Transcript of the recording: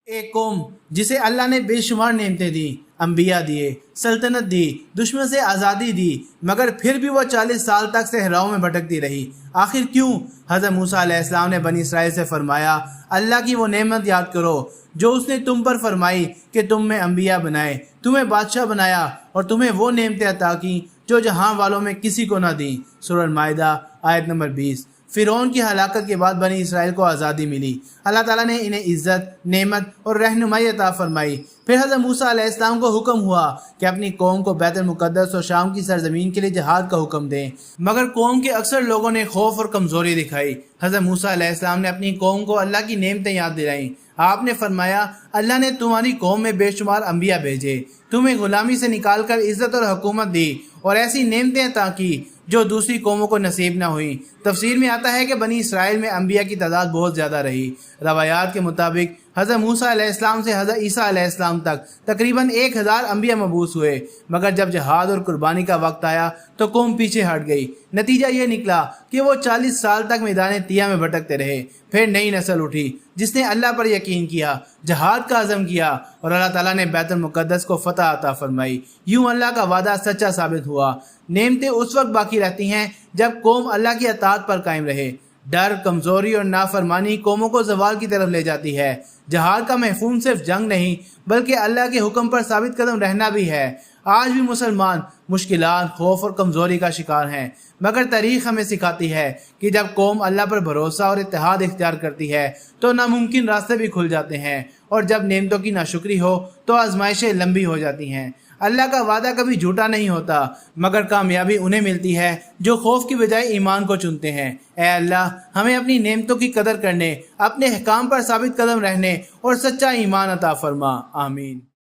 ایک قوم جسے اللہ نے بے شمار نعمتیں دی، انبیاء دیے، سلطنت دی، دشمن سے آزادی دی، مگر پھر بھی وہ 40 سال تک صحراؤں میں بھٹکتی رہی۔ آخر کیوں؟ حضرت موسیٰ علیہ السلام نے بنی اسرائیل سے فرمایا، اللہ کی وہ نعمت یاد کرو جو اس نے تم پر فرمائی کہ تم میں انبیاء بنائے، تمہیں بادشاہ بنایا اور تمہیں وہ نعمتیں عطا کی جو جہاں والوں میں کسی کو نہ دیں۔ سورہ المائدہ آیت نمبر 20۔ فرعون کی ہلاکت کے بعد بنی اسرائیل کو آزادی ملی، اللہ تعالیٰ نے انہیں عزت، نعمت اور رہنمائی عطا فرمائی۔ پھر حضرت موسیٰ علیہ السلام کو حکم ہوا کہ اپنی قوم کو بیت المقدس اور شام کی سرزمین کے لیے جہاد کا حکم دیں، مگر قوم کے اکثر لوگوں نے خوف اور کمزوری دکھائی۔ حضرت موسیٰ علیہ السلام نے اپنی قوم کو اللہ کی نعمتیں یاد دلائیں۔ آپ نے فرمایا، اللہ نے تمہاری قوم میں بے شمار انبیاء بھیجے، تمہیں غلامی سے نکال کر عزت اور حکومت دی اور ایسی نعمتیں عطا کی جو دوسری قوموں کو نصیب نہ ہوئیں۔ تفسیر میں آتا ہے کہ بنی اسرائیل میں انبیاء کی تعداد بہت زیادہ رہی۔ روایات کے مطابق حضرت موسیٰ علیہ السلام سے حضرت عیسیٰ علیہ السلام تک تقریباً 1000 انبیاء مبعوث ہوئے، مگر جب جہاد اور قربانی کا وقت آیا تو قوم پیچھے ہٹ گئی۔ نتیجہ یہ نکلا کہ وہ 40 سال تک میدان طیہ میں بھٹکتے رہے۔ پھر نئی نسل اٹھی جس نے اللہ پر یقین کیا، جہاد کا عزم کیا اور اللہ تعالیٰ نے بیت المقدس کو فتح عطا فرمائی۔ یوں اللہ کا وعدہ سچا ثابت ہوا۔ نعمتیں اس وقت باقی رہتی ہیں جب قوم اللہ کی اطاعت پر قائم رہے۔ ڈر، کمزوری اور نافرمانی قوموں کو زوال کی طرف لے جاتی ہے۔ جہاد کا مفہوم صرف جنگ نہیں بلکہ اللہ کے حکم پر ثابت قدم رہنا بھی ہے۔ آج بھی مسلمان مشکلات، خوف اور کمزوری کا شکار ہیں، مگر تاریخ ہمیں سکھاتی ہے کہ جب قوم اللہ پر بھروسہ اور اتحاد اختیار کرتی ہے تو ناممکن راستے بھی کھل جاتے ہیں، اور جب نعمتوں کی ناشکری ہو تو آزمائشیں لمبی ہو جاتی ہیں۔ اللہ کا وعدہ کبھی جھوٹا نہیں ہوتا، مگر کامیابی انہیں ملتی ہے جو خوف کی بجائے ایمان کو چنتے ہیں۔ اے اللہ، ہمیں اپنی نعمتوں کی قدر کرنے، اپنے احکام پر ثابت قدم رہنے اور سچا ایمان عطا فرما۔ آمین۔